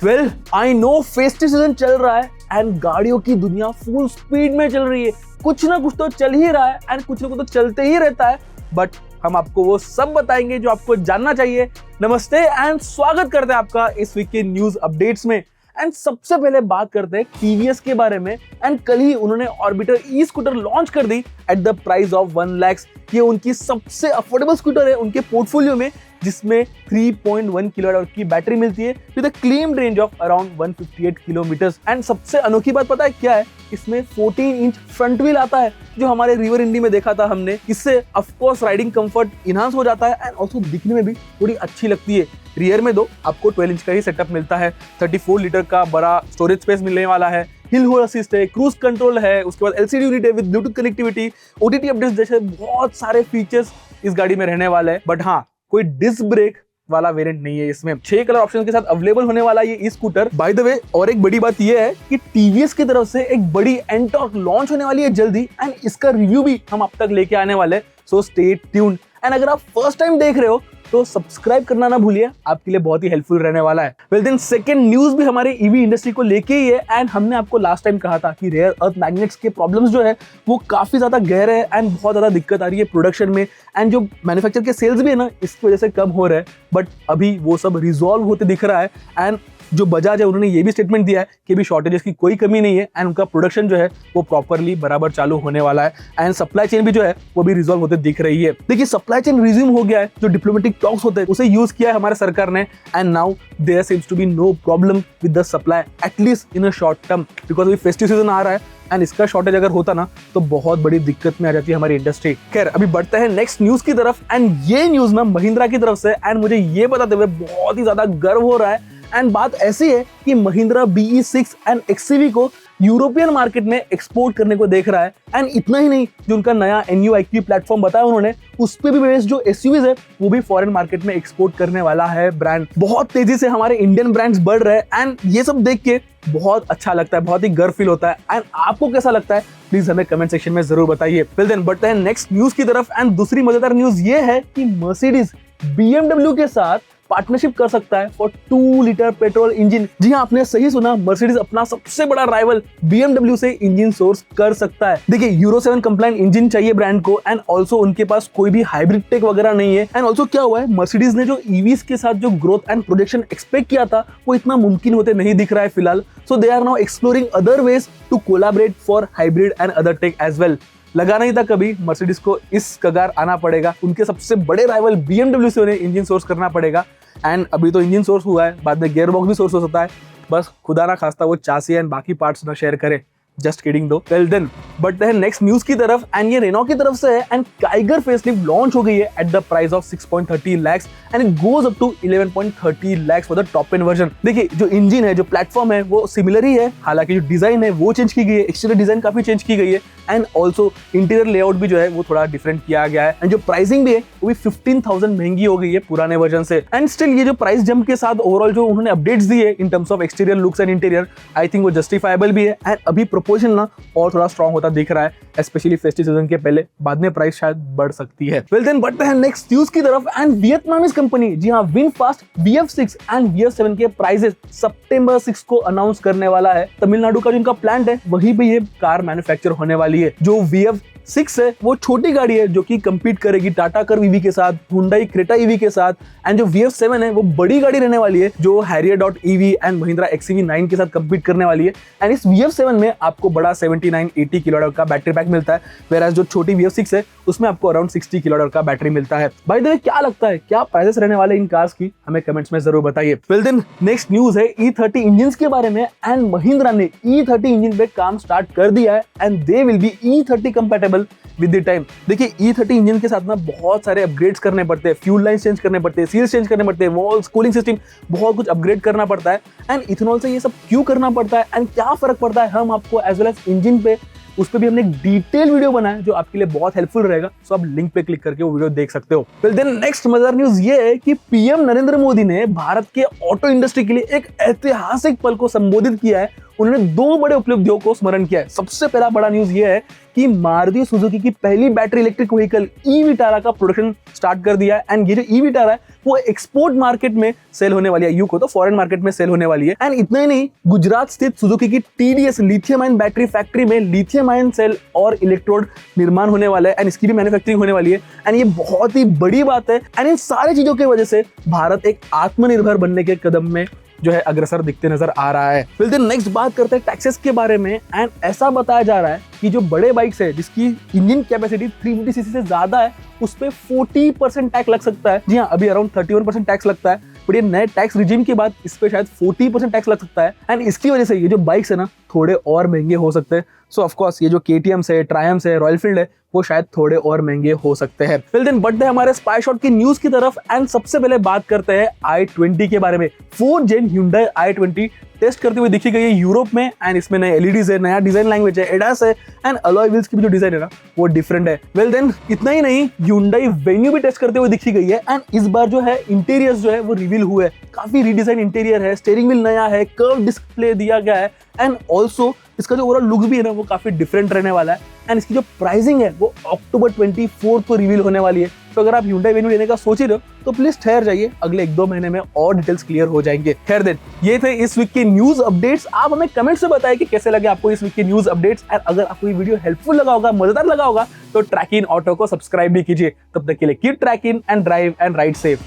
Well I know festive season चल रहा है एंड गाड़ियों की दुनिया फुल स्पीड में चल रही है। कुछ ना कुछ तो चल ही रहा है एंड कुछ ना कुछ तो चलते ही रहता है, बट हम आपको वो सब बताएंगे जो आपको जानना चाहिए। नमस्ते एंड स्वागत करते हैं आपका इस वीक के न्यूज अपडेट्स में। एंड सबसे पहले बात करते हैं टीवीएस के बारे में। एंड कल ही उन्होंने ऑर्बिटर ई स्कूटर लॉन्च कर दी at the price of 1 lakh. ये उनकी सबसे अफोर्डेबल स्कूटर है उनके पोर्टफोलियो में, जिसमें 3.1 किलोवाट की बैटरी मिलती है with a claimed range of around 158 kilometres. And सबसे अनोखी बात पता है क्या है? इसमें 14 इंच फ्रंट व्हील आता है जो हमारे रिवर इंडी में देखा था हमने। इससे of course riding comfort enhance हो जाता है एंड ऑल्सो दिखने में भी थोड़ी अच्छी लगती है। रियर में दो आपको 12 इंच का ही सेटअप मिलता है, 34 लीटर का बड़ा स्टोरेज स्पेस मिलने वाला है, हिल होल्ड असिस्ट है, क्रूज कंट्रोल है, उसके बाद एलसीडी यूनिट है with Bluetooth connectivity, OTT updates जैसे बहुत सारे फीचर्स इस गाड़ी में रहने वाले हैं। बट हाँ, कोई डिस्क ब्रेक वाला वेरिएंट नहीं है इसमें। 6 कलर ऑप्शन के साथ अवेलेबल होने वाला ये स्कूटर। बाय द वे, और एक बड़ी बात ये है कि टीवीएस की तरफ से एक बड़ी एंटॉर्क लॉन्च होने वाली है जल्दी एंड इसका रिव्यू भी हम आप तक लेके आने वाले हैं, सो स्टे ट्यून्ड। एंड अगर आप फर्स्ट टाइम देख रहे हो तो सब्सक्राइब करना ना भूलिए, आपके लिए बहुत ही हेल्पफुल रहने वाला है। वेल देन सेकंड न्यूज भी हमारे ईवी इंडस्ट्री को लेके ही है। एंड हमने आपको लास्ट टाइम कहा था कि रेयर अर्थ मैग्नेट्स के प्रॉब्लम्स जो है वो काफी ज्यादा गहरे हैं एंड बहुत ज्यादा दिक्कत आ रही है प्रोडक्शन में एंड जो मैन्युफैक्चर के सेल्स भी है ना इसकी वजह से कम हो रहा है। बट अभी वो सब रिजॉल्व होते दिख रहा है एंड जो बजाज है उन्होंने ये भी स्टेटमेंट दिया है कि अभी शॉर्टेजेस की कोई कमी नहीं है एंड उनका प्रोडक्शन जो है वो प्रॉपरली बराबर चालू होने वाला है एंड सप्लाई चेन भी जो है वो भी रिजॉल्व होते दिख रही है। देखिए, सप्लाई चेन रिज्यूम हो गया है, जो डिप्लोमेटिक टॉक्स होते हैं उसे यूज किया है हमारे सरकार ने and now there seems to be no problem with the supply at least in a short term, because अभी फेस्टिव सीजन आ रहा है एंड इसका शॉर्टेज अगर होता ना तो बहुत बड़ी दिक्कत में आ जाती है हमारी इंडस्ट्री। खैर, अभी बढ़ते हैं नेक्स्ट न्यूज की तरफ एंड ये न्यूज ना महिंद्रा की तरफ से एंड मुझे ये बताते हुए बहुत ही ज्यादा गर्व हो रहा है। एंड बात ऐसी है कि महिंद्रा BE6 एंड XCV को यूरोपियन मार्केट में एक्सपोर्ट करने को देख रहा है। एंड इतना ही नहीं, जो उनका नया NUiQ प्लेटफॉर्म बताया उन्होंने, उस पे भी बेस्ड जो SUVs है वो भी फॉरेन मार्केट में एक्सपोर्ट करने वाला है ब्रांड। बहुत तेजी से हमारे इंडियन ब्रांड्स बढ़ रहे हैं एंड ये सब देख के बहुत अच्छा लगता है, बहुत ही गर्व फील होता है। एंड आपको कैसा लगता है प्लीज हमें कमेंट सेक्शन में जरूर बताइए। वेल देन बढ़ते हैं नेक्स्ट न्यूज की तरफ एंड दूसरी मजेदार न्यूज ये है कि मर्सिडीज BMW के साथ पार्टनरशिप कर सकता है फॉर 2 लीटर पेट्रोल इंजन। जी हाँ, आपने सही सुना, मर्सिडीज अपना सबसे बड़ा राइवल BMW से इंजन सोर्स कर सकता है। देखिए, यूरो 7 कंप्लायंट इंजन चाहिए ब्रांड को एंड ऑल्सो उनके पास कोई भी हाइब्रिड टेक वगैरह नहीं है। एंड ऑल्सो क्या हुआ है, मर्सिडीज ने जो ईवीज के साथ जो ग्रोथ एंड प्रोजेक्शन एक्सपेक्ट किया था वो इतना मुमकिन होते नहीं दिख रहा है फिलहाल। So they are now exploring other ways to collaborate for hybrid and other tech as well. लगा नहीं था कभी मर्सिडीज को इस कगार आना पड़ेगा, उनके सबसे बड़े राइवल BMW से उन्हें इंजन सोर्स करना पड़ेगा। एंड अभी तो इंजन सोर्स हुआ है, बाद में गियर बॉक्स भी सोर्स हो सकता है, बस खुदा ना खास्ता वो चासी एंड बाकी पार्ट्स ना शेयर करे। जस्ट किडिंग दो। वेल देन बढ़ते हैं नेक्स्ट न्यूज की तरफ एंड ये रेनॉ की तरफ से है एंड काइगर फेसलिफ्ट लॉन्च हो गई है at the price of 6.30 lakhs and it goes up to 11.30 lakhs for the top end version. देखिए, जो इंजन है, जो प्लेटफॉर्म है वो सिमिलर ही है, हालांकि जो डिजाइन है वो चेंज की गई है, एक्सटीरियर डिजाइन काफी चेंज की गई है एंड ऑल्सो इंटीरियर लेआउट भी जो है वो थोड़ा डिफरेंट किया गया है एंड जो प्राइसिंग भी है वो भी 15,000 महंगी हो गई है पुराने वर्जन से। एंड स्टिल ये जो प्राइस जंप के साथ ओवरऑल जो उन्होंने अपडेट्स दिए in terms of exterior looks and interior, I think वो जस्टिफाइबल भी है एंड अभी प्रोपोर्शन ना और थोड़ा स्ट्रॉन्ग होता दिख रहा है, स्पेशली फेस्टिव सीजन के पहले। बाद में प्राइस शायद बढ़ सकती है। वेल देन बढ़ते हैं नेक्स्ट न्यूज की तरफ एंड वियतनामीज कंपनी, जी हाँ, विनफास्ट VF6 एंड VF7 के प्राइसेस सितंबर 6 को अनाउंस करने वाला है। तमिलनाडु का जो इनका प्लांट है वहीं पे ये कार मैन्युफैक्चर होने वाली है। जो VF6 है वो छोटी गाड़ी है जो कि compete करेगी टाटा कर्व EV के साथ, हुंडई क्रेटा EV के साथ एंड जो VF7 है वो बड़ी गाड़ी रहने वाली है जो Harrier.ev एंड महिंद्रा XUV9 के साथ compete करने वाली है। एंड इस VF7 में आपको बड़ा 79-80 किलोवाट का बैटरी पैक मिलता है, वेराज जो छोटी VF6 है उसमें आपको अराउंड 60 किलोवाट का बैटरी मिलता है। बाय द वे, क्या लगता है, क्या प्राइसेस रहने वाले इन कार्स की, हमें कमेंट्स में जरूर बताइए। वेल देन नेक्स्ट न्यूज है E30 इंजन के बारे में एंड महिंद्रा ने E30 इंजन पे काम स्टार्ट कर दिया है and they will be E30 compatible with the time. देखिए, E30 इंजन के साथ ना बहुत सारे अपग्रेड्स करने पड़ते हैं, फ्यूल लाइन चेंज करने पड़ते हैं, सील्स चेंज करने पड़ते हैं, वॉल्स, कूलिंग सिस्टम, बहुत कुछ अपग्रेड करना पड़ता है। एंड इथेनॉल से ये सब क्यों करना पड़ता है एंड क्या फर्क पड़ता है, हम आपको एज वेल एज इंजन पे उस पर भी हमने एक डिटेल वीडियो बनाया जो आपके लिए बहुत हेल्पफुल रहेगा, सो आप लिंक पे क्लिक करके वो वीडियो देख सकते हो। फिर देन नेक्स्ट मजेदार न्यूज ये है कि पीएम नरेंद्र मोदी ने भारत के ऑटो इंडस्ट्री के लिए एक ऐतिहासिक पल को संबोधित किया है उन्होंने 2 बड़े उपलब्धियों को स्मरण किया है। सबसे पहला बड़ा न्यूज ये है कि मारुति सुजुकी की पहली battery electric vehicle e Vitara का प्रोडक्शन स्टार्ट कर दिया है। एंड ये जो ई विटारा है वो एक्सपोर्ट मार्केट में सेल होने वाली है, यू को तो फॉरेन मार्केट में सेल होने वाली है। एंड इतना ही नहीं, गुजरात स्थित सुजुकी की TDS lithium ion battery factory में लिथियम आयन सेल और इलेक्ट्रोड निर्माण होने वाला है एंड इसकी भी मैन्युफैक्चरिंग होने वाली है। एंड ये बहुत ही बड़ी बात है। एंड इन सारी चीजों की वजह से भारत एक आत्मनिर्भर बनने के कदम में जो है अग्रसर दिखते नजर आ रहा है। फिर दिन नेक्स्ट बात करते हैं टैक्सेस के बारे में। एंड ऐसा बताया जा रहा है कि जो बड़े बाइक्स है जिसकी इंजन कैपेसिटी 350 सीसी से ज्यादा है उस पे 40% टैक्स लग सकता है। जी हाँ, अभी अराउंड 31% टैक्स लगता है, बट ये नए टैक्स रिजीम के बाद इस पे शायद 40% टैक्स लग सकता है। एंड इसकी वजह से ये जो बाइक्स है ना थोड़े और महंगे हो सकते हैं। सो ऑफ कोर्स ये जो KTM है, ट्रायम्फ है, रॉयल फील्ड है, वो शायद थोड़े और महंगे हो सकते हैं। फिर दिन बढ़ते हैं हमारे स्पाई शॉट की न्यूज की तरफ। एंड सबसे पहले बात करते हैं i20 के बारे में। 4th Gen Hyundai i20 test करते हुए दिखी गई है यूरोप में। एंड इसमें नए LEDs है, नया डिजाइन लैंग्वेज है, एडास है एंड अलॉय व्हील्स की भी जो डिजाइन है ना वो डिफरेंट है। वेल देन इतना ही नहीं, Hyundai Venue भी टेस्ट करते हुए दिखी गई है। एंड इस बार जो है इंटीरियर्स जो है वो रिवील हुए, काफी रीडिजाइन इंटीरियर है, स्टीयरिंग व्हील नया है, कर्व डिस्प्ले दिया गया है एंड ऑल्सो इसका जो ओवरऑल लुक भी है ना वो काफी डिफरेंट रहने वाला है। एंड इसकी जो प्राइसिंग है वो अक्टूबर 24 को रिवील होने वाली है। तो अगर आप Hyundai Venue लेने का सोच ही रहे हो तो प्लीज ठहर जाइए, अगले 1-2 महीने में और डिटेल्स क्लियर हो जाएंगे। खैर देन ये थे इस वीक के न्यूज अपडेट्स। आप हमें कमेंट से बताएं कि कैसे लगे आपको इस वीक के न्यूज अपडेट्स। और अगर आपको ये वीडियो हेल्पफुल लगा होगा, मजेदार लगा होगा तो ट्रैक इन ऑटो को सब्सक्राइब भी कीजिए। तब तक के लिए keep trekking and drive and ride safe.